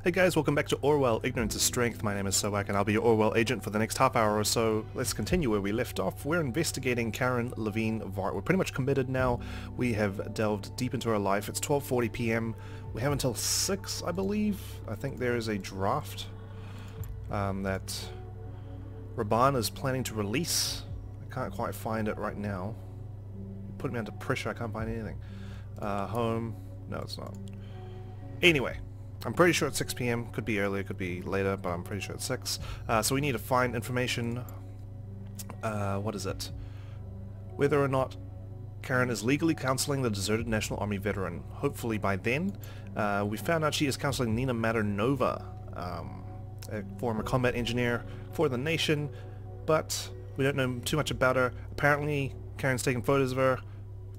Hey guys, welcome back to Orwell, Ignorance is Strength. My name is Sowak and I'll be your Orwell agent for the next half hour or so. Let's continue where we left off. We're investigating Karen Vhart. We're pretty much committed now. We have delved deep into her life. It's 12:40 p.m. We have until 6, I believe. I think there is a draft that Raban is planning to release. I can't quite find it right now. Put me under pressure, I can't find anything. Home. No, it's not. Anyway. I'm pretty sure it's 6 p.m. Could be earlier, could be later, but I'm pretty sure it's 6. So we need to find information. What is it? Whether or not Karen is legally counseling the deserted National Army veteran. Hopefully by then. We found out she is counseling Nina MATERNOVA, a former combat engineer for the nation, but we don't know too much about her. Apparently Karen's taken photos of her,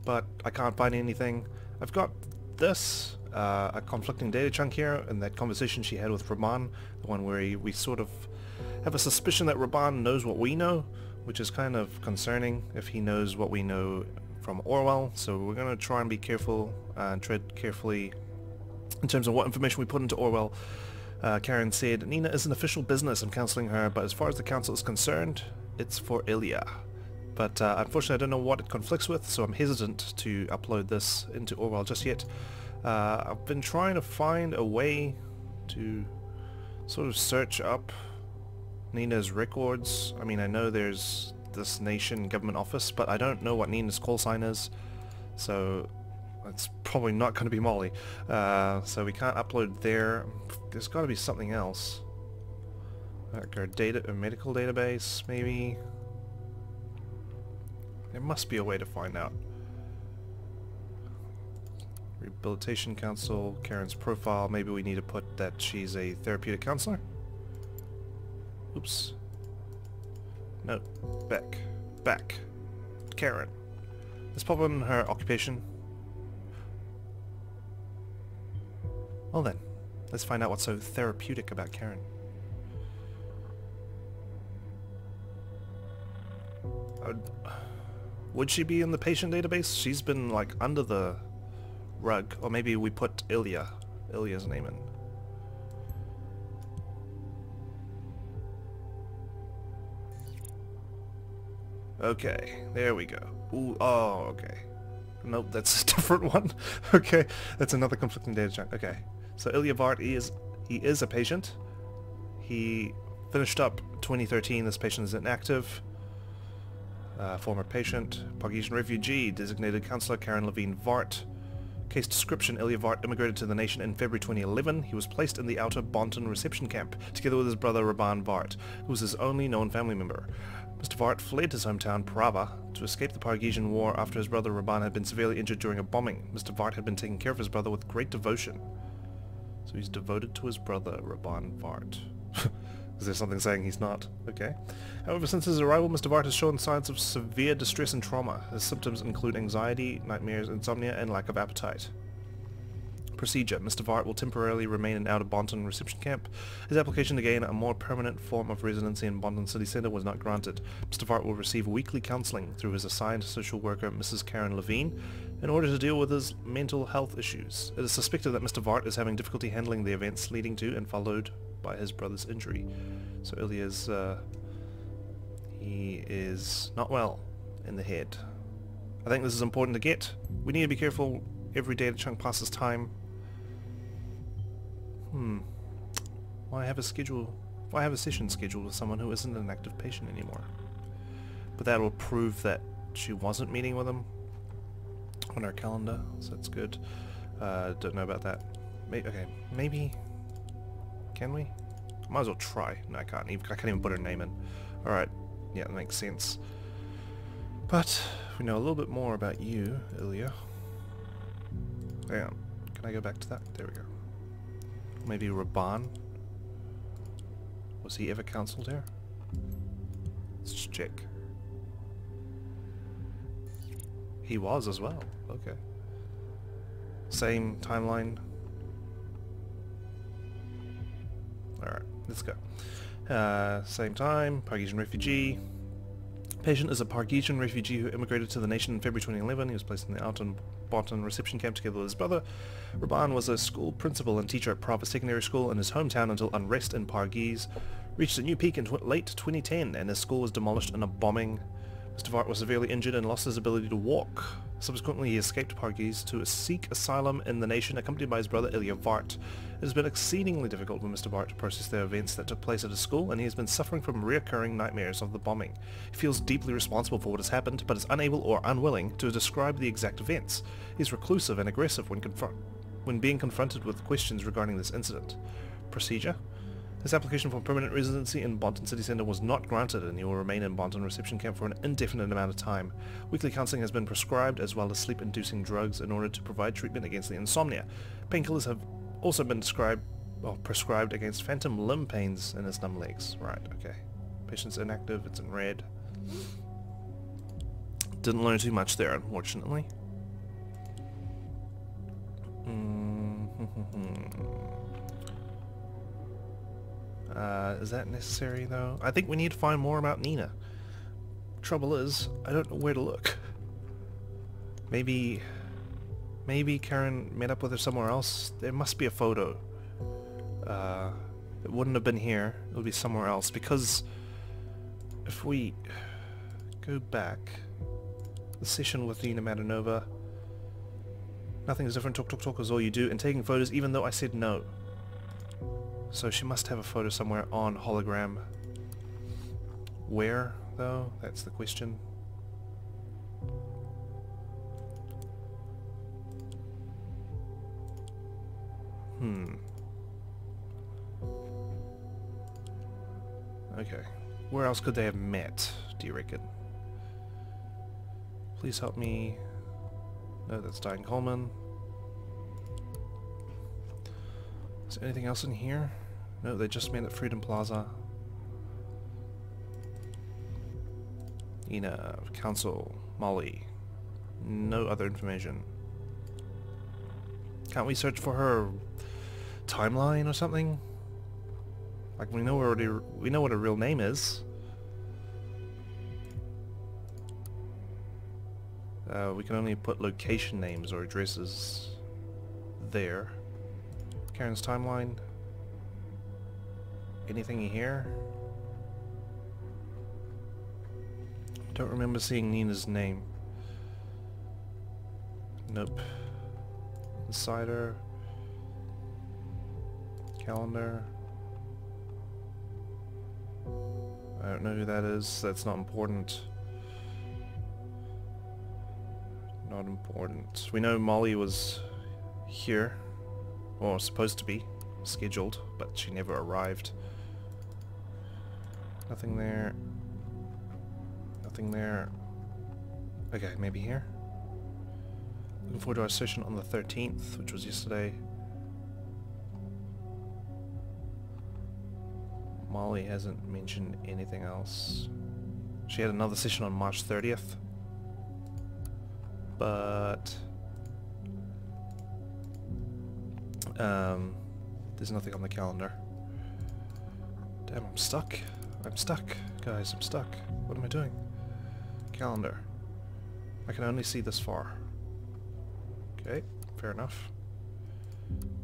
but I can't find anything. I've got this. A conflicting data chunk here in that conversation she had with Raban, the one where we sort of have a suspicion that Raban knows what we know, which is kind of concerning if he knows what we know from Orwell. So we're going to try and be careful and tread carefully in terms of what information we put into Orwell. Karen said, Nina is an official business, I'm counseling her, but as far as the council is concerned, it's for Illya. But unfortunately I don't know what it conflicts with, so I'm hesitant to upload this into Orwell just yet. I've been trying to find a way to sort of search up Nina's records. I mean, I know there's this nation government office, but I don't know what Nina's call sign is, so it's probably not going to be Molly. So we can't upload there. There's got to be something else. Like a medical database, maybe? There must be a way to find out. Rehabilitation Council, Karen's profile, maybe we need to put that she's a therapeutic counselor? Oops. No. Back. Karen. Let's pop in her occupation. Well then, let's find out what's so therapeutic about Karen. Would she be in the patient database? She's been like under the rug, or maybe we put Ilya's name in. Okay, there we go. Ooh, oh, okay. Nope, that's a different one. Okay, that's another conflicting data chunk. Okay, so Ilya Vhart he is a patient. He finished up 2013. This patient is inactive. Former patient, Parges refugee, designated counselor Karen Vhart. Case description: Ilya Vhart immigrated to the nation in February 2011. He was placed in the outer Bonton reception camp, together with his brother Raban Vhart, who was his only known family member. Mr. Vhart fled his hometown, Prava, to escape the Pargesian War after his brother Raban had been severely injured during a bombing. Mr. Vhart had been taking care of his brother with great devotion. So he's devoted to his brother, Raban Vhart. Is there something saying he's not? Okay. However, since his arrival, Mr. Vhart has shown signs of severe distress and trauma. His symptoms include anxiety, nightmares, insomnia, and lack of appetite. Procedure: Mr. Vhart will temporarily remain in outer Bonton reception camp. His application to gain a more permanent form of residency in Bonton City Centre was not granted. Mr. Vhart will receive weekly counselling through his assigned social worker, Mrs. Karen Vhart, in order to deal with his mental health issues. It is suspected that Mr. Vhart is having difficulty handling the events leading to and followed by his brother's injury. So Ilya's, he is not well in the head. I think this is important to get. We need to be careful. Every data chunk passes time. Why have a session scheduled with someone who isn't an active patient anymore? But that will prove that she wasn't meeting with him on our calendar, so that's good. Don't know about that. Okay, maybe. Can we? Might as well try. No, I can't even put her name in. Alright, yeah, that makes sense. But we know a little bit more about you, Illya. Hang on. Can I go back to that? There we go. Maybe Raban? Was he ever counseled here? Let's just check. He was as well. Okay. Same timeline. Alright, let's go. Same time, Pargesian refugee. Patient is a Pargesian refugee who immigrated to the nation in February 2011. He was placed in the Alton reception camp together with his brother. Raban was a school principal and teacher at private secondary school in his hometown until unrest in Parges reached a new peak in late 2010 and his school was demolished in a bombing. Mr. Vhart was severely injured and lost his ability to walk. Subsequently, he escaped Parges to seek asylum in the nation, accompanied by his brother Ilya Vhart. It has been exceedingly difficult for Mr. Vhart to process the events that took place at his school, and he has been suffering from reoccurring nightmares of the bombing. He feels deeply responsible for what has happened, but is unable or unwilling to describe the exact events. He is reclusive and aggressive when being confronted with questions regarding this incident. Procedure. His application for permanent residency in Bonton City Centre was not granted and he will remain in Bonton Reception Camp for an indefinite amount of time. Weekly counselling has been prescribed as well as sleep-inducing drugs in order to provide treatment against the insomnia. Painkillers have also been prescribed against phantom limb pains in his numb legs. Right, okay. Patient's inactive, it's in red. Didn't learn too much there, unfortunately. Is that necessary though? I think we need to find more about Nina. Trouble is, I don't know where to look. Maybe Karen met up with her somewhere else. There must be a photo. It wouldn't have been here. It would be somewhere else because if we go back, the session with Nina MATERNOVA, nothing is different. Talk is all you do, and taking photos even though I said no. So she must have a photo somewhere on hologram. Where, though? That's the question. Okay. Where else could they have met, do you reckon? Please help me. No, that's Diane Coleman. Is there anything else in here? No, they just met at Freedom Plaza. Nina, Council, Molly. No other information. Can't we search for her timeline or something? Like we know what her real name is. We can only put location names or addresses there. Karen's timeline. Anything here? Don't remember seeing Nina's name. Nope. Insider. Calendar. I don't know who that is. That's not important. Not important. We know Molly was here. Or supposed to be. Scheduled. But she never arrived. Nothing there. Nothing there. Okay, maybe here. Looking forward to our session on the 13th, which was yesterday. Molly hasn't mentioned anything else. She had another session on March 30th. But there's nothing on the calendar. Damn, I'm stuck. I'm stuck. Guys, I'm stuck. What am I doing? Calendar. I can only see this far. Okay, fair enough.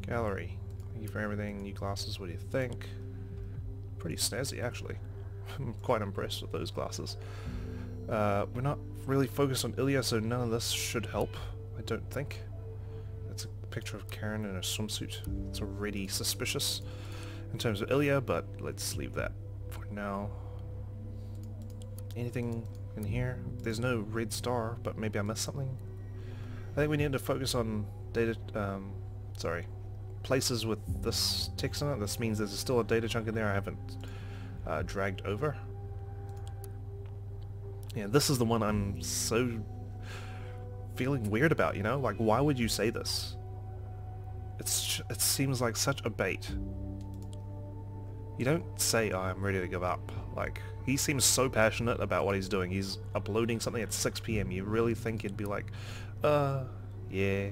Gallery. Thank you for everything. New glasses, what do you think? Pretty snazzy, actually. I'm quite impressed with those glasses. We're not really focused on Illya, so none of this should help, I don't think. That's a picture of Karen in a swimsuit. It's already suspicious in terms of Illya, but let's leave that for now. Anything in here? There's no red star, but maybe I missed something. I think we need to focus on data, places with this text on it. This means there's still a data chunk in there I haven't dragged over. Yeah, this is the one I'm so feeling weird about, you know? Like, why would you say this? It seems like such a bait. You don't say, oh, I'm ready to give up. Like, he seems so passionate about what he's doing. He's uploading something at 6 PM. You really think he'd be like, yeah,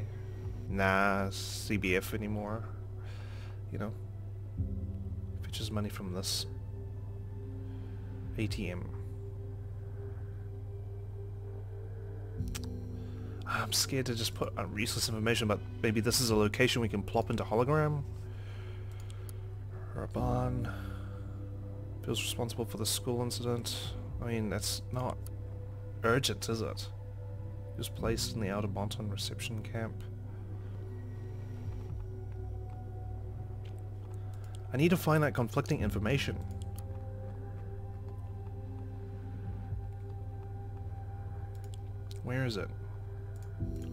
nah, CBF anymore. You know? Fetches money from this ATM. I'm scared to just put useless information, but maybe this is a location we can plop into hologram. Raban feels responsible for the school incident. I mean, that's not urgent, is it? He was placed in the Outer Bonton reception camp. I need to find that conflicting information. Where is it?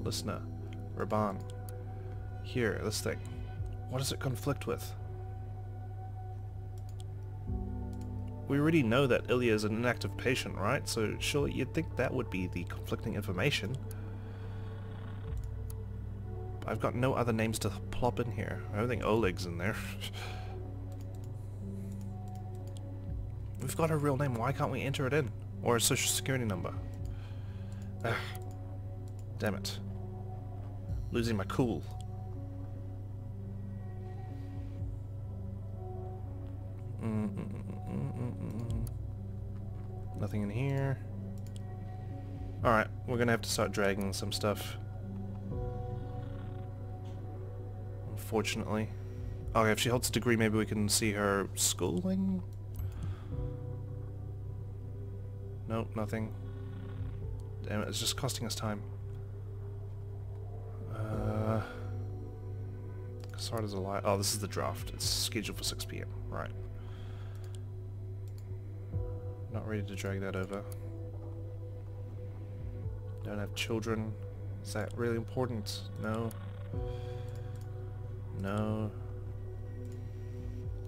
Listener. Raban. Here, this thing. What does it conflict with? We already know that Illya is an inactive patient, right? So surely you'd think that would be the conflicting information. I've got no other names to plop in here. I don't think Oleg's in there. We've got a real name, why can't we enter it in? Or a social security number? Ugh. Damn it. Losing my cool. Nothing in here. Alright, we're gonna have to start dragging some stuff. Unfortunately. Okay, if she holds a degree, maybe we can see her schooling? Nope, nothing. Damn it, it's just costing us time. Start as a lie. Oh, this is the draft. It's scheduled for 6 PM. Right. Not ready to drag that over. Don't have children. Is that really important? No. No.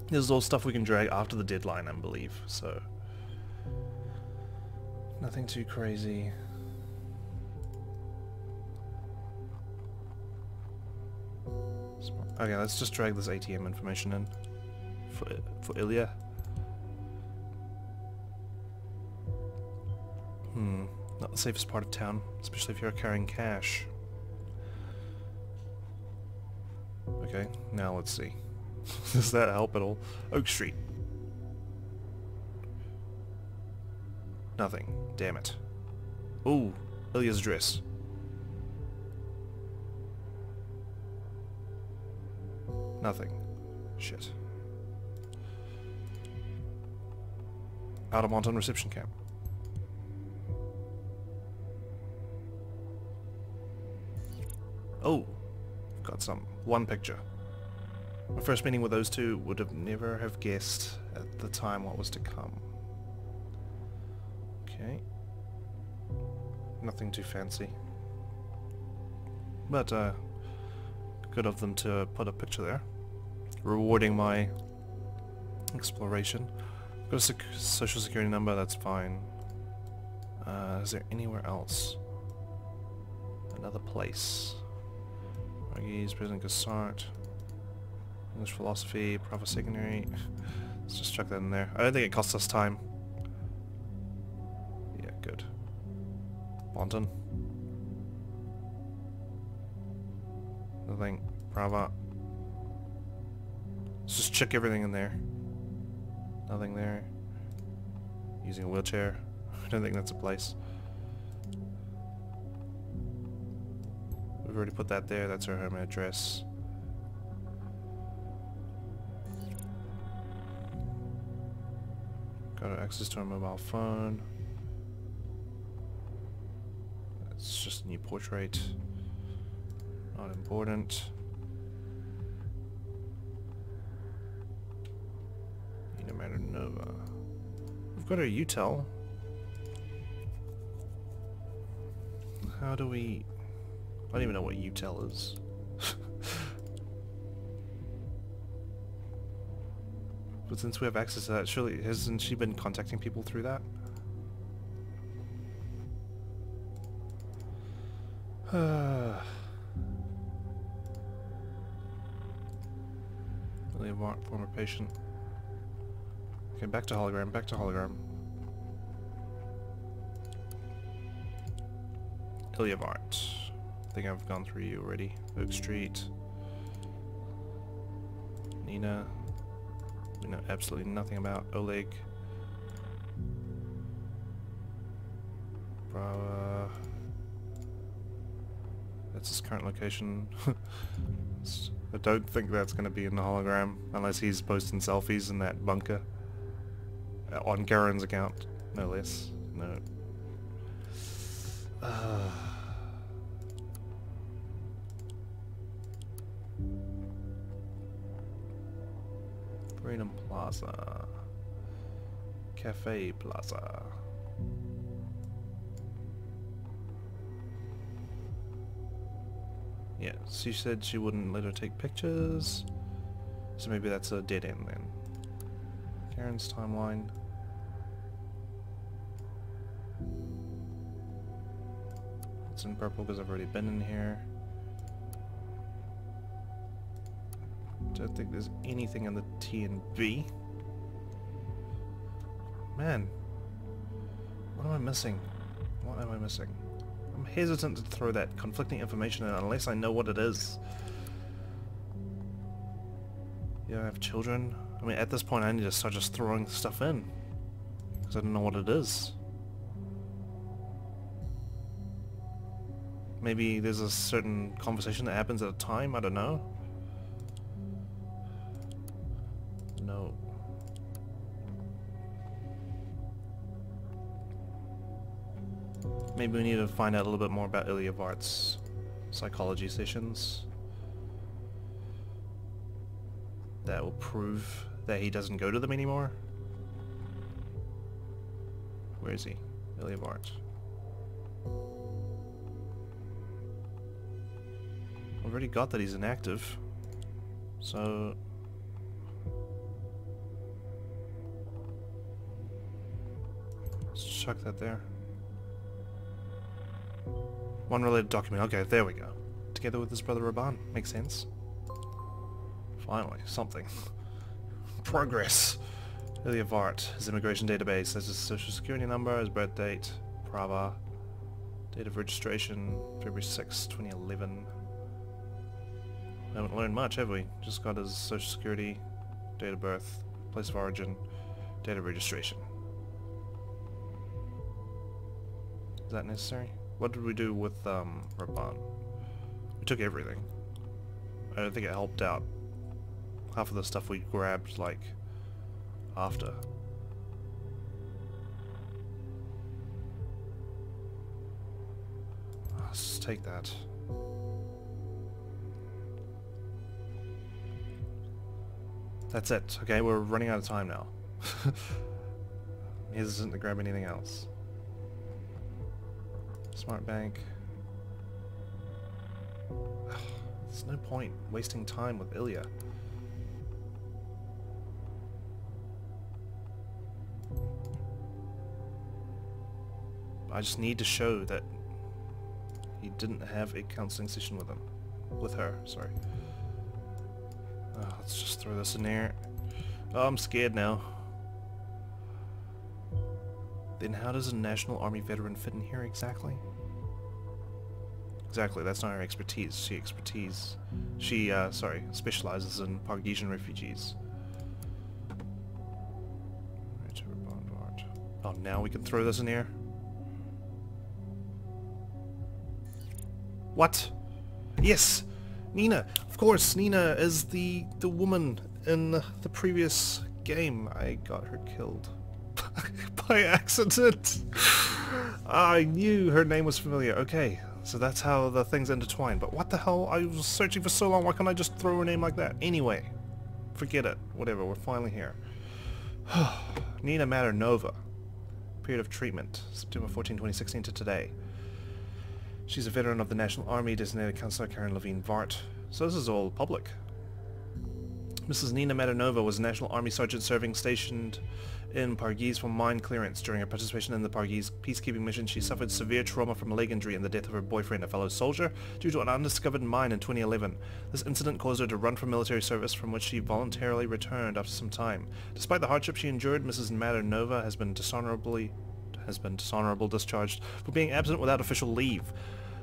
This is all stuff we can drag after the deadline, I believe, so... Nothing too crazy. Okay, let's just drag this ATM information in for Illya. Not the safest part of town, especially if you're carrying cash. Okay, now let's see. Does that help at all? Oak Street. Nothing. Damn it. Ooh, Illya's address. Nothing. Shit. Outer Bonton reception camp. Oh, got some. One picture. My first meeting with those two would have never have guessed at the time what was to come. Okay. Nothing too fancy. But, good of them to put a picture there. Rewarding my exploration. Got a social security number, that's fine. Is there anywhere else? Another place. Parges, President Gassart. English philosophy, proper secondary. Let's just chuck that in there. I don't think it costs us time. Yeah, good. Bonton. Nothing. Brava. Let's just check everything in there. Nothing there. Using a wheelchair. I don't think that's a place. We've already put that there. That's her home address. Got access to a mobile phone. It's just a new portrait. Not important. Need a MATERNOVA. We've got our utel. How do we... I don't even know what utel is. But since we have access to that, surely hasn't she been contacting people through that? Ilya Vhart, former patient. Okay, back to hologram, back to hologram. Ilya Vhart. I think I've gone through you already. Oak Street. Nina. We know absolutely nothing about Oleg. Brava. That's his current location. I don't think that's going to be in the hologram, unless he's posting selfies in that bunker. On Karen's account, no less. No. Freedom Plaza. Cafe Plaza. Yeah, she said she wouldn't let her take pictures, so maybe that's a dead end then. Karen's timeline. It's in purple because I've already been in here. Don't think there's anything in the T and B. Man, what am I missing? What am I missing? I'm hesitant to throw that conflicting information in unless I know what it is. Yeah, I have children. I mean, at this point I need to start just throwing stuff in, because I don't know what it is. Maybe there's a certain conversation that happens at a time, I don't know. No. Maybe we need to find out a little bit more about Ilya Vhart's psychology sessions. That will prove that he doesn't go to them anymore. Where is he? Ilya Vhart. I've already got that he's inactive. So... let's chuck that there. One related document. Okay, there we go. Together with his brother Raban. Makes sense. Finally, something. Progress. Ilya Vhart, his immigration database. That's his social security number, his birth date, Prava, date of registration, February 6, 2011. We haven't learned much, have we? Just got his social security, date of birth, place of origin, date of registration. Is that necessary? What did we do with Raban? We took everything. I don't think it helped out. Half of the stuff we grabbed, like, after. Let's just take that. That's it. Okay, we're running out of time now. Hesitant to grab anything else. Smart bank. There's no point wasting time with Illya. I just need to show that he didn't have a counseling session with him. With her, sorry. Let's just throw this in there. Oh, I'm scared now. Then how does a National Army veteran fit in here exactly? Exactly, that's not her expertise. She specializes in Pargesian refugees. Raban Vhart. Oh, now we can throw this in here? What? Yes! Nina! Of course, Nina is the woman in the previous game. I got her killed. By accident! I knew her name was familiar. Okay, so that's how the things intertwine. But what the hell? I was searching for so long. Why can't I just throw her name like that? Anyway, forget it. Whatever, we're finally here. Nina MATERNOVA. Period of treatment. September 14, 2016 to today. She's a veteran of the National Army, designated Counselor Karen Vhart. So this is all public. Mrs. Nina MATERNOVA was a National Army sergeant serving stationed in Parges for mine clearance. During her participation in the Parges peacekeeping mission, she suffered severe trauma from a leg injury and the death of her boyfriend, a fellow soldier, due to an undiscovered mine in 2011. This incident caused her to run from military service, from which she voluntarily returned after some time. Despite the hardship she endured, Mrs. MATERNOVA has been dishonorably discharged for being absent without official leave.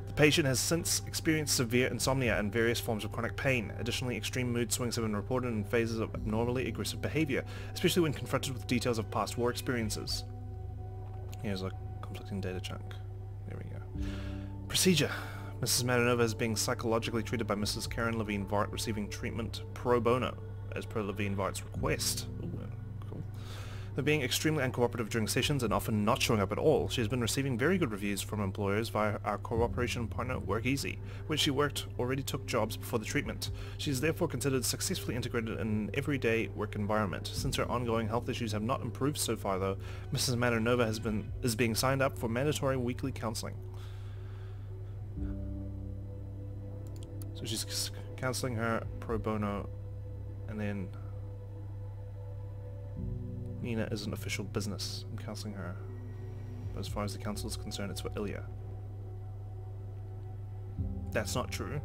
The patient has since experienced severe insomnia and various forms of chronic pain. Additionally, extreme mood swings have been reported in phases of abnormally aggressive behavior, especially when confronted with details of past war experiences. Here's a conflicting data chunk. There we go. Procedure. Mrs. MATERNOVA is being psychologically treated by Mrs. Karen Vhart, receiving treatment pro bono, as per Vhart's request. Ooh, cool. They're being extremely uncooperative during sessions and often not showing up at all. She has been receiving very good reviews from employers via our cooperation partner WorkEasy, which she already took jobs before the treatment. She is therefore considered successfully integrated in an everyday work environment. Since her ongoing health issues have not improved so far though, Mrs. MATERNOVA is being signed up for mandatory weekly counseling. So she's counseling her pro bono, and then Nina is an official business. I'm counseling her. But as far as the council is concerned, it's for Illya. That's not true.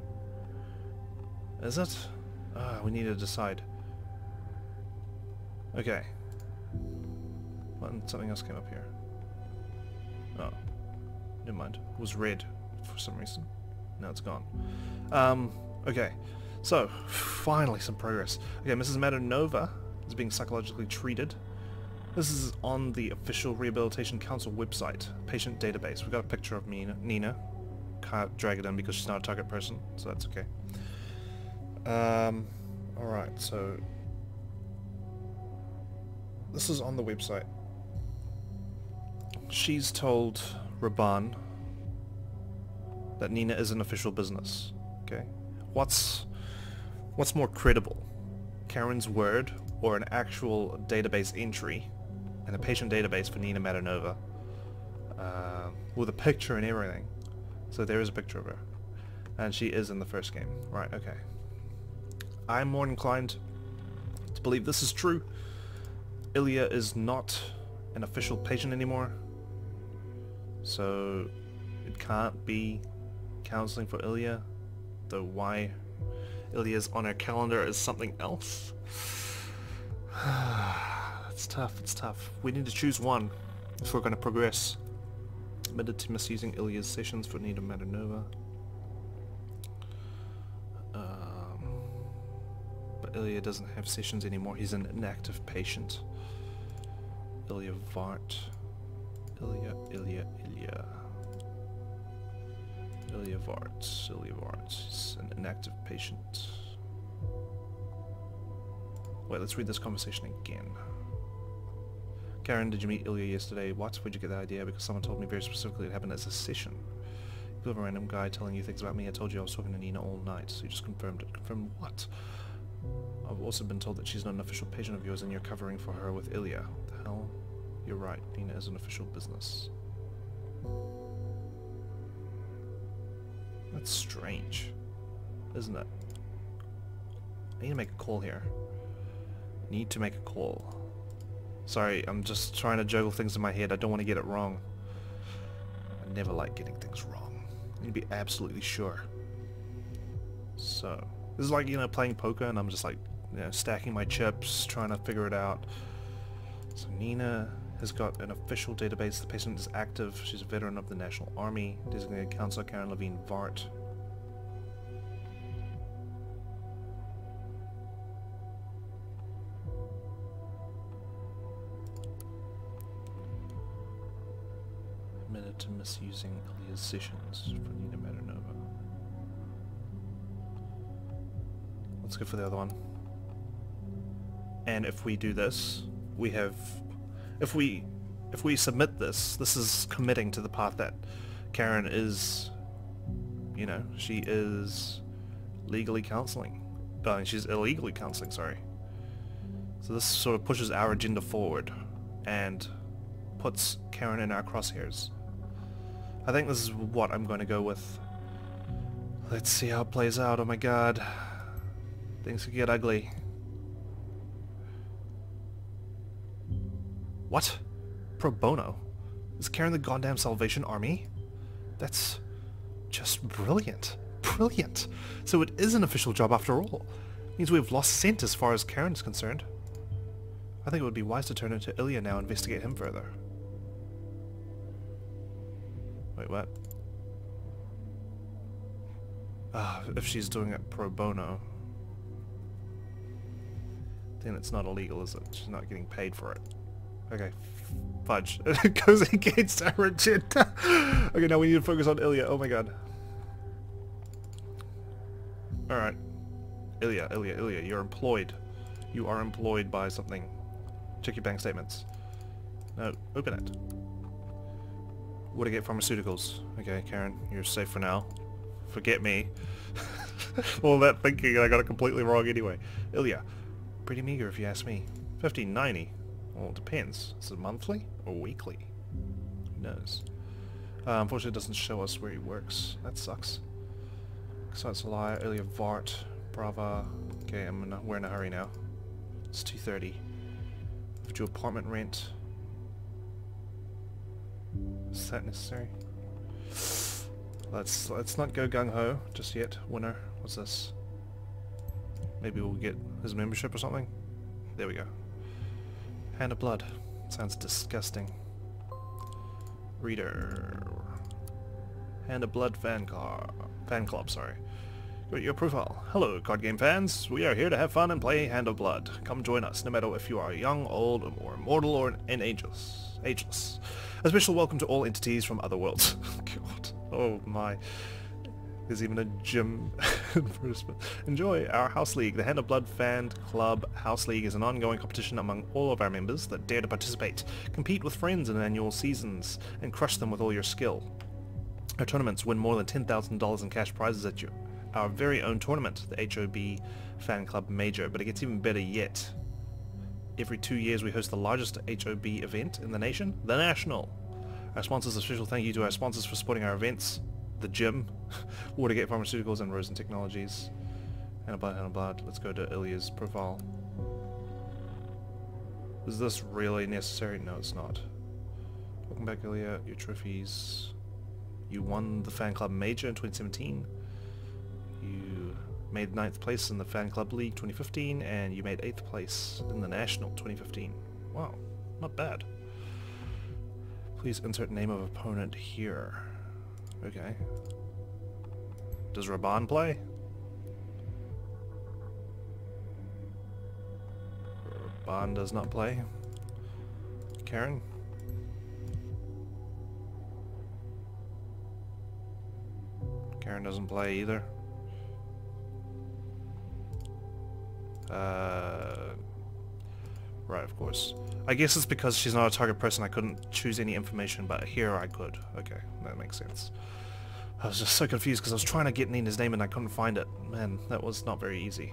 Is it? We need to decide. Okay. Something else came up here. Oh. Never mind. It was red for some reason. Now it's gone. Okay. So, finally some progress. Okay, Mrs. MATERNOVA is being psychologically treated. This is on the official Rehabilitation Council website, patient database. We've got a picture of Nina. Can't drag it in because she's not a target person, so that's okay. Alright, so this is on the website. She's told Raban that Nina is an official business. Okay, what's more credible, Karen's word or an actual database entry in a patient database for Nina MATERNOVA, with a picture and everything? So there is a picture of her, and she is in the first game. Right, okay. I'm more inclined to believe this is true. Illya is not an official patient anymore, so it can't be counseling for Illya, though why Illya's on her calendar is something else. It's tough, it's tough. We need to choose one if we're going to progress. Admitted to misusing Illya's sessions for Nina MATERNOVA. But Illya doesn't have sessions anymore. He's an inactive patient. Ilya Vhart. Ilya Vhart. He's an inactive patient. Wait, let's read this conversation again. Karen, did you meet Illya yesterday? What? Where'd you get that idea? Because someone told me very specifically it happened as a session. You have a random guy telling you things about me. I told you I was talking to Nina all night, so you just confirmed it. Confirmed what? I've also been told that she's not an official patient of yours and you're covering for her with Illya. What the hell? You're right. Nina is an official business. That's strange, isn't it? I need to make a call here. Need to make a call. Sorry, I'm just trying to juggle things in my head. I don't want to get it wrong. I never like getting things wrong. I need to be absolutely sure. So, this is like, you know, playing poker and I'm just like, you know, stacking my chips, trying to figure it out. So Nina has got an official database. The patient is active. She's a veteran of the National Army. Designated counselor Karen Vhart. Admitted to misusing Illya's sessions for Nina MATERNOVA. Let's go for the other one. And if we do this, we have... If we submit this, this is committing to the path that Karen is, you know, she is legally counseling. She's illegally counseling, sorry. So this sort of pushes our agenda forward and puts Karen in our crosshairs. I think this is what I'm going to go with. Let's see how it plays out. Oh my god. Things could get ugly. What? Pro bono? Is Karen the goddamn Salvation Army? That's just brilliant. Brilliant. So it is an official job after all. Means we've lost scent as far as Karen is concerned. I think it would be wise to turn into Illya now and investigate him further. Wait, what? If she's doing it pro bono, then it's not illegal, is it? She's not getting paid for it. Okay, fudge. It goes against our agenda. Okay, now we need to focus on Illya. Oh my god. Alright. Ilya, you're employed. You are employed by something. Check your bank statements. No, open it. Watergate Pharmaceuticals. Okay, Karen, you're safe for now. Forget me. All that thinking, I got it completely wrong anyway. Ilya, pretty meager if you ask me. 15.90. Well, it depends. Is it monthly or weekly? Who knows? Unfortunately, it doesn't show us where he works. That sucks. So it's a lie. Ilya Vhart. Brava. Okay, we're in a hurry now. It's 2:30. Overdue apartment rent. Is that necessary? Let's not go gung-ho just yet. Winner. What's this? Maybe we'll get his membership or something? There we go. Hand of Blood. Sounds disgusting. Reader. Hand of Blood fan club, sorry. Go to your profile. Hello, card game fans. We are here to have fun and play Hand of Blood. Come join us, no matter if you are young, old, or immortal, or ageless. A special welcome to all entities from other worlds. God. Oh my. There's even a gym enforcement. Enjoy our House League. The Hand of Blood Fan Club House League is an ongoing competition among all of our members that dare to participate. Compete with friends in annual seasons and crush them with all your skill. Our tournaments win more than $10,000 in cash prizes at our very own tournament, the HOB Fan Club Major, but it gets even better yet. Every 2 years we host the largest HOB event in the nation, the National. Our sponsors, a special thank you to our sponsors for supporting our events, the gym, Watergate Pharmaceuticals and Rosen Technologies. Hand of Blood. Let's go to Ilya's profile. Is this really necessary? No, it's not. Welcome back, Ilya. Your trophies. You won the Fan Club Major in 2017. You made 9th place in the Fan Club League 2015, and you made 8th place in the National 2015. Wow, not bad. Please insert name of opponent here. Okay. Does Raban play? Raban does not play. Karen? Karen doesn't play either. Right, of course. I guess it's because she's not a target person I couldn't choose any information, but here I could. Okay, that makes sense. I was just so confused because I was trying to get Nina's name and I couldn't find it. Man, that was not very easy.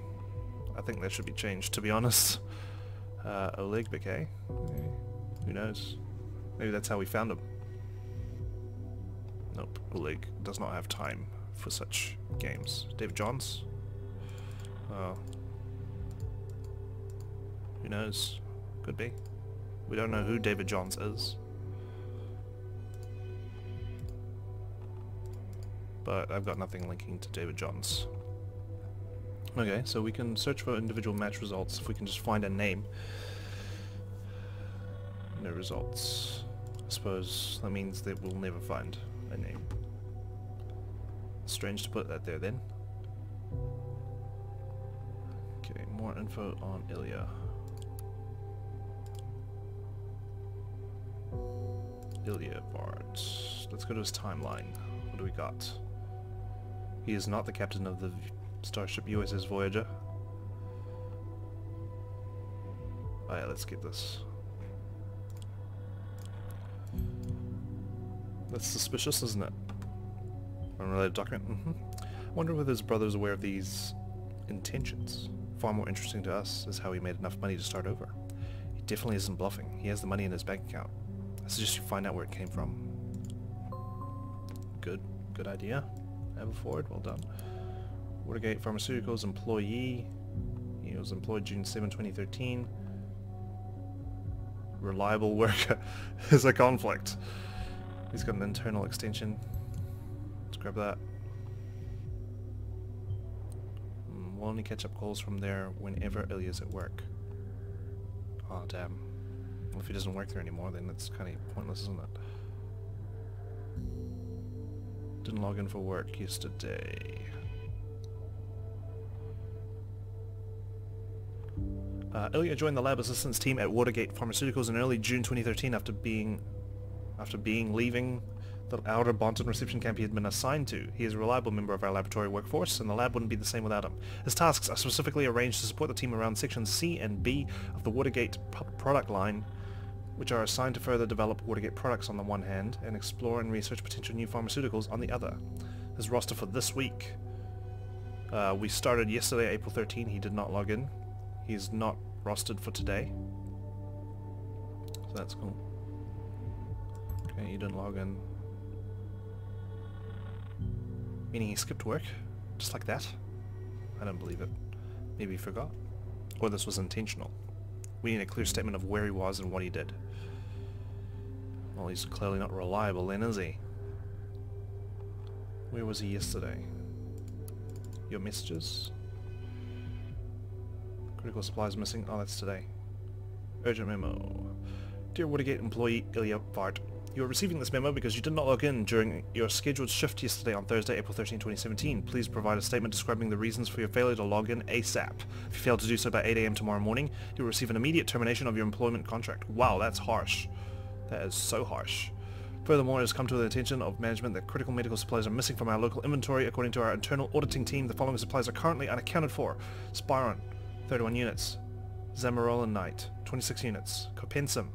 I think that should be changed, to be honest. Oleg, okay. Who knows? Maybe that's how we found him. Nope, Oleg does not have time for such games. David Johns? Who knows? Could be. We don't know who David Johns is. But I've got nothing linking to David Johns. Okay, so we can search for individual match results if we can just find a name. No results. I suppose that means that we'll never find a name. Strange to put that there then. Okay, more info on Ilya. Ilya Vhart. Let's go to his timeline. What do we got? He is not the captain of the starship USS Voyager. Alright, let's get this. That's suspicious, isn't it? Unrelated document? I wonder whether his brother's aware of these intentions. Far more interesting to us is how he made enough money to start over. He definitely isn't bluffing. He has the money in his bank account. I suggest you find out where it came from. Good idea. Ampleford, well done. Watergate Pharmaceuticals employee. He was employed June 7, 2013. Reliable worker. There's a conflict. He's got an internal extension. Let's grab that. We'll only catch up calls from there whenever Ilya's at work. Oh damn. Well, if he doesn't work there anymore, then it's kind of pointless, isn't it? Didn't log in for work yesterday. Ilya joined the lab assistance team at Watergate Pharmaceuticals in early June 2013 after leaving the outer Bonton reception camp he had been assigned to. He is a reliable member of our laboratory workforce, and the lab wouldn't be the same without him. His tasks are specifically arranged to support the team around sections C and B of the Watergate product line, which are assigned to further develop Watergate products on the one hand, and explore and research potential new pharmaceuticals on the other. His roster for this week. We started yesterday, April 13. He did not log in. He's not rostered for today. So that's cool. Okay, he didn't log in. Meaning he skipped work? Just like that? I don't believe it. Maybe he forgot. Or this was intentional. We need a clear statement of where he was and what he did. Well, he's clearly not reliable then, is he? Where was he yesterday? Your messages? Critical supplies missing. Oh, that's today. Urgent memo. Dear Watergate employee Ilya Vhart, you are receiving this memo because you did not log in during your scheduled shift yesterday on Thursday, April 13, 2017. Please provide a statement describing the reasons for your failure to log in ASAP. If you fail to do so by 8 AM tomorrow morning, you will receive an immediate termination of your employment contract. Wow, that's harsh. That is so harsh. Furthermore, it has come to the attention of management that critical medical supplies are missing from our local inventory. According to our internal auditing team, the following supplies are currently unaccounted for. Spiron, 31 units. Zamarolinite, 26 units. Copensum,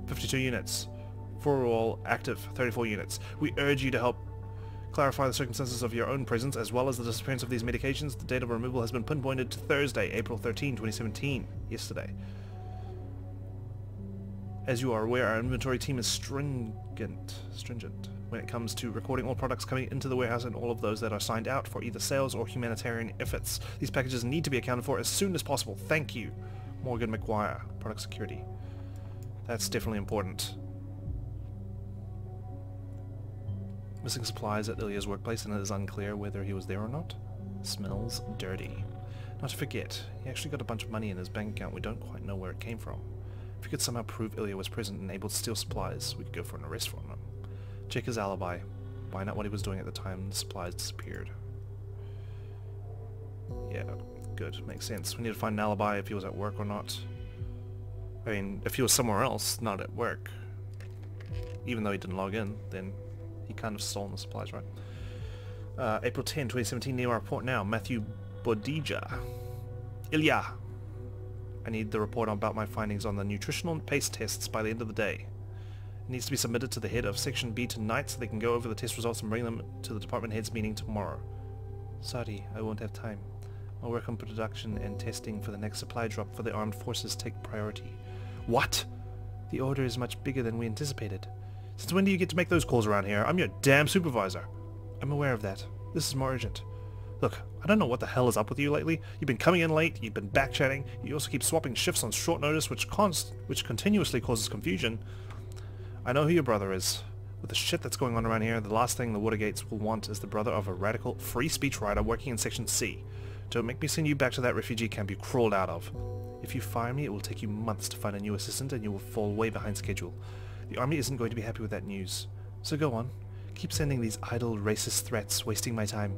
52 units. Orwell active, 34 units. We urge you to help clarify the circumstances of your own presence as well as the disappearance of these medications. The date of removal has been pinpointed to Thursday, April 13, 2017, yesterday. As you are aware, our inventory team is stringent when it comes to recording all products coming into the warehouse and all of those that are signed out for either sales or humanitarian efforts. These packages need to be accounted for as soon as possible. Thank you. Morgan McGuire, Product Security. That's definitely important. Missing supplies at Ilya's workplace, and it is unclear whether he was there or not. Smells dirty. Not to forget, he actually got a bunch of money in his bank account. We don't quite know where it came from. If we could somehow prove Ilya was present and able to steal supplies, we could go for an arrest for him. Check his alibi. Find out what he was doing at the time the supplies disappeared. Yeah, good. Makes sense. We need to find an alibi if he was at work or not. I mean, if he was somewhere else, not at work, even though he didn't log in, then he kind of stolen the supplies, right? April 10, 2017, near our report now. Matthew Bodija. Illya. I need the report about my findings on the nutritional and pace tests by the end of the day. It needs to be submitted to the head of Section B tonight so they can go over the test results and bring them to the department head's meeting tomorrow. Sorry, I won't have time. I'll work on production and testing for the next supply drop for the armed forces take priority. What? The order is much bigger than we anticipated. Since when do you get to make those calls around here? I'm your damn supervisor. I'm aware of that. This is more urgent. Look, I don't know what the hell is up with you lately. You've been coming in late, you've been back-chatting, you also keep swapping shifts on short notice, which continuously causes confusion. I know who your brother is. With the shit that's going on around here, the last thing the Watergates will want is the brother of a radical free speech writer working in Section C. Don't make me send you back to that refugee camp you crawled out of. If you fire me, it will take you months to find a new assistant and you will fall way behind schedule. The army isn't going to be happy with that news. So go on. Keep sending these idle racist threats, wasting my time.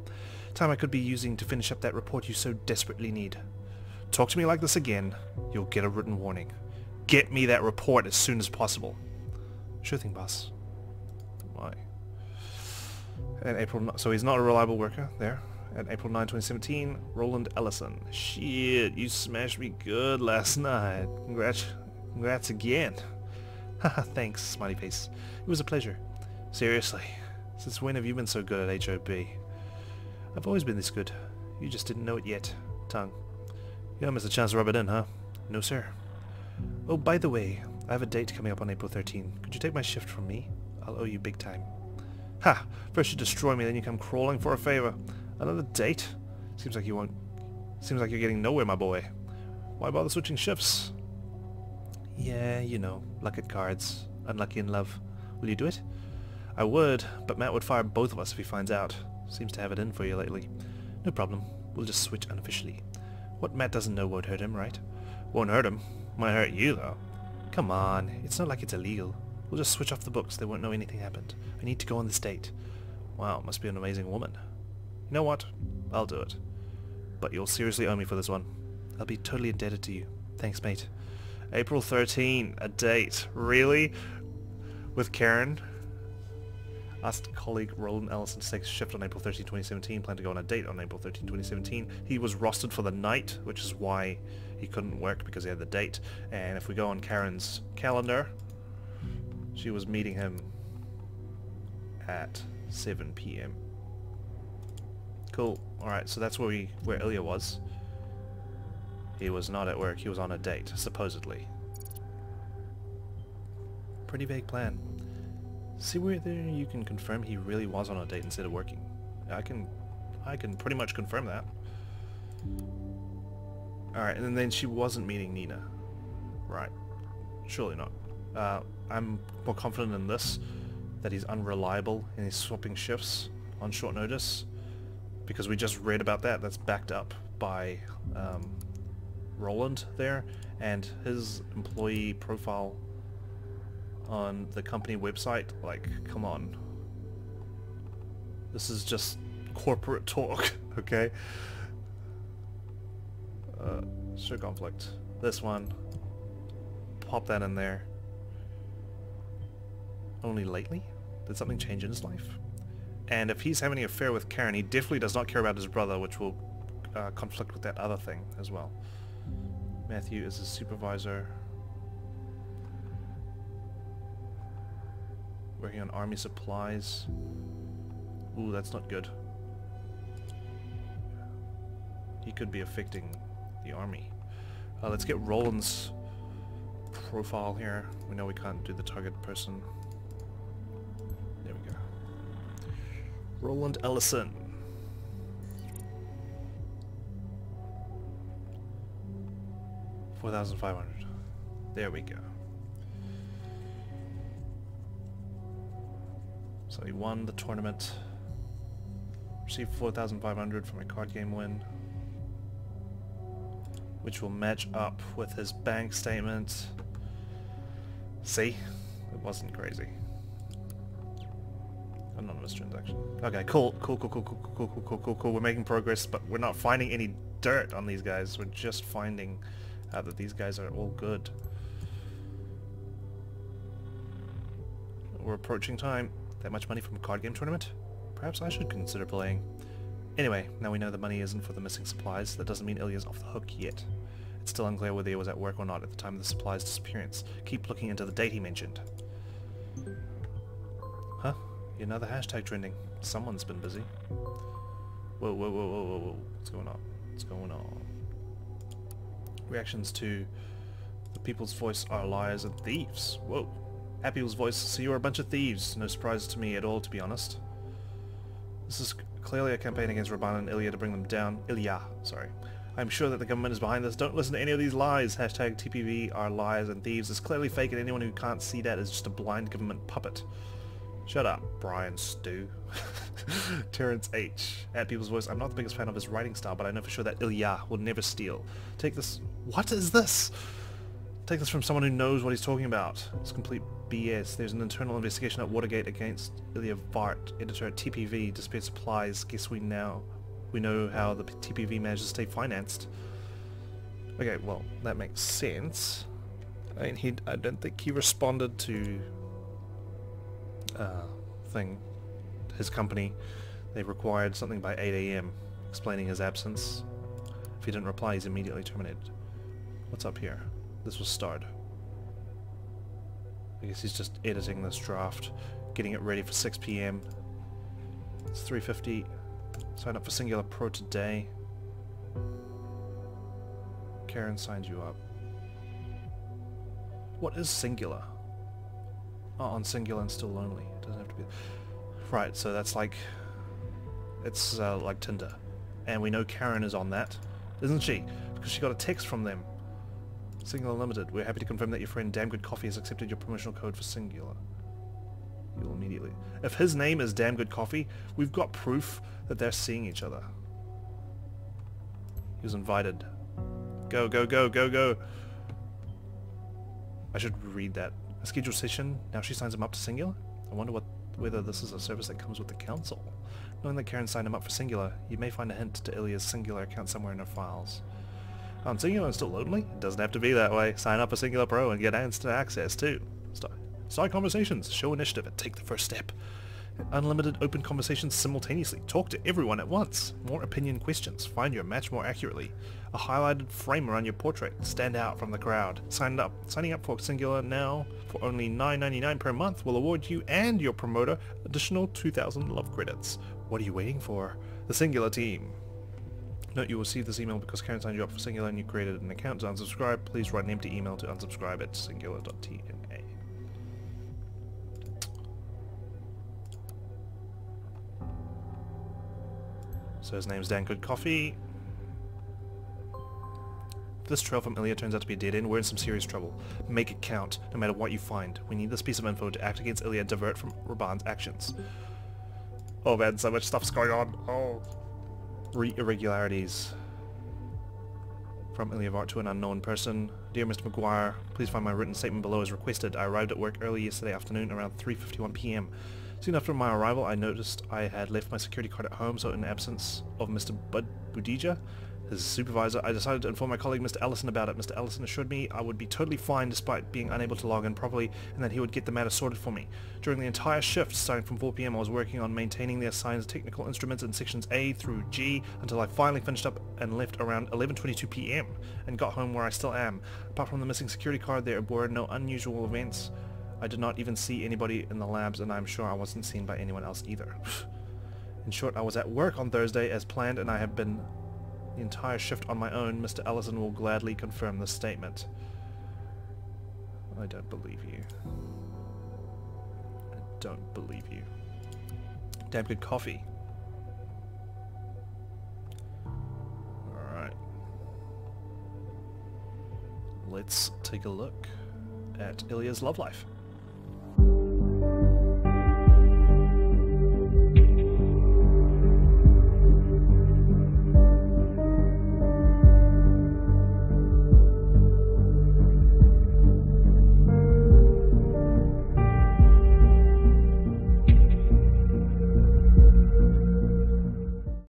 Time I could be using to finish up that report you so desperately need. Talk to me like this again, you'll get a written warning. Get me that report as soon as possible. Sure thing, boss. Why? And April, so he's not a reliable worker there. At April 9, 2017, Roland Ellison. Shit, you smashed me good last night. Congrats again. Haha, thanks, smiley face. It was a pleasure. Seriously, since when have you been so good at HOB? I've always been this good. You just didn't know it yet. Tongue. You don't miss a chance to rub it in, huh? No, sir. Oh, by the way, I have a date coming up on April 13. Could you take my shift from me? I'll owe you big time. Ha! First you destroy me, then you come crawling for a favor. Another date? Seems like you're getting nowhere, my boy. Why bother switching shifts? Yeah, you know, luck at cards. Unlucky in love. Will you do it? I would, but Matt would fire both of us if he finds out. Seems to have it in for you lately. No problem. We'll just switch unofficially. What Matt doesn't know won't hurt him, right? Won't hurt him. Might hurt you, though. Come on. It's not like it's illegal. We'll just switch off the books. They won't know anything happened. I need to go on this date. Wow, must be an amazing woman. You know what? I'll do it. But you'll seriously owe me for this one. I'll be totally indebted to you. Thanks, mate. April 13, a date. Really? With Karen? Asked colleague Roland Ellison to take a shift on April 13, 2017. Planned to go on a date on April 13, 2017. He was rostered for the night, which is why he couldn't work, because he had the date. And if we go on Karen's calendar, she was meeting him at 7 p.m. Cool. Alright, so that's where Ilya was. He was not at work, he was on a date, supposedly. Pretty vague plan. See whether you can confirm he really was on a date instead of working. I can pretty much confirm that. Alright, and then she wasn't meeting Nina. Right. Surely not. I'm more confident in this, that he's unreliable and he's swapping shifts on short notice, because we just read about that. That's backed up by Roland there, and his employee profile on the company website. Like, come on. This is just corporate talk, okay? Sure, conflict. This one. Pop that in there. Only lately? Did something change in his life? And if he's having an affair with Karen, he definitely does not care about his brother, which will conflict with that other thing as well. Matthew is his supervisor. Working on army supplies. Ooh, that's not good. He could be affecting the army. Let's get Roland's profile here. We know we can't do the target person. There we go. Roland Ellison. $4,500. There we go. So he won the tournament. Received $4,500 from a card game win, which will match up with his bank statement. See? It wasn't crazy. Anonymous transaction. Okay, cool. Cool. We're making progress, but we're not finding any dirt on these guys. We're just finding out that these guys are all good. We're approaching time. That much money from a card game tournament? Perhaps I should consider playing. Anyway, now we know the money isn't for the missing supplies. That doesn't mean Ilya's off the hook yet. It's still unclear whether he was at work or not at the time of the supplies disappearance. Keep looking into the date he mentioned. Huh? Another hashtag trending. Someone's been busy. Whoa. What's going on? What's going on? Reactions to the People's Voice are liars and thieves. Whoa. At People's Voice, so you're a bunch of thieves. No surprise to me at all, to be honest. This is clearly a campaign against Raban and Ilya to bring them down. Illya, sorry. I'm sure that the government is behind this. Don't listen to any of these lies. Hashtag TPV are liars and thieves. It's clearly fake, and anyone who can't see that is just a blind government puppet. Shut up, Brian Stew. Terrence H. At People's Voice, I'm not the biggest fan of his writing style, but I know for sure that Illya will never steal. Take this... What is this? Take this from someone who knows what he's talking about. It's complete BS. There's an internal investigation at Watergate against Ilya Vhart, editor at TPV, disappeared supplies. Guess we know how the TPV managed to stay financed. Okay, well, that makes sense. I mean, I don't think he responded to his company. They required something by 8 AM, explaining his absence. If he didn't reply, he's immediately terminated. What's up here? This was starred. I guess he's just editing this draft, getting it ready for 6 PM. It's 3:50. Sign up for Singular Pro today. Karen signed you up. What is Singular? Oh, on Singular and Still Lonely. It doesn't have to be... Right, so that's like... It's like Tinder. And we know Karen is on that, isn't she? Because she got a text from them. Singular Limited. We're happy to confirm that your friend Damn Good Coffee has accepted your promotional code for Singular. You'll immediately... If his name is Damn Good Coffee, we've got proof that they're seeing each other. He was invited. Go. I should read that. A scheduled session. Now she signs him up to Singular? I wonder whether this is a service that comes with the council. Knowing that Karen signed him up for Singular, you may find a hint to Ilya's Singular account somewhere in her files. On Singular and Still Lonely? It doesn't have to be that way. Sign up for Singular Pro and get instant access too. Start conversations, show initiative, and take the first step. Unlimited open conversations simultaneously. Talk to everyone at once. More opinion questions. Find your match more accurately. A highlighted frame around your portrait. Stand out from the crowd. Signing up for Singular now for only $9.99 per month will award you and your promoter additional 2,000 love credits. What are you waiting for? The Singular team. Note you will receive this email because Karen signed you up for Singular and you created an account to unsubscribe. Please write an empty email to unsubscribe@singular.tna. So his name's Dan Good Coffee. If this trail from Illya turns out to be a dead end, we're in some serious trouble. Make it count, no matter what you find. We need this piece of info to act against Illya and divert from Raban's actions. Oh man, so much stuff's going on. Oh. Irregularities. From Ilya Vhart to an unknown person. Dear Mr. McGuire, please find my written statement below as requested. I arrived at work early yesterday afternoon around 3:51 p.m. Soon after my arrival, I noticed I had left my security card at home, so in absence of Mr. Budija, his supervisor, I decided to inform my colleague Mr. Ellison about it. Mr. Ellison assured me I would be totally fine despite being unable to log in properly, and that he would get the matter sorted for me. During the entire shift, starting from 4 p.m, I was working on maintaining the assigned technical instruments in sections A through G until I finally finished up and left around 11:22 p.m. and got home where I still am. Apart from the missing security card, there were no unusual events. I did not even see anybody in the labs, and I'm sure I wasn't seen by anyone else either. In short, I was at work on Thursday as planned, and I have been the entire shift on my own. Mr. Ellison will gladly confirm this statement. I don't believe you. I don't believe you. Damn good coffee. Alright. Let's take a look at Ilya's love life.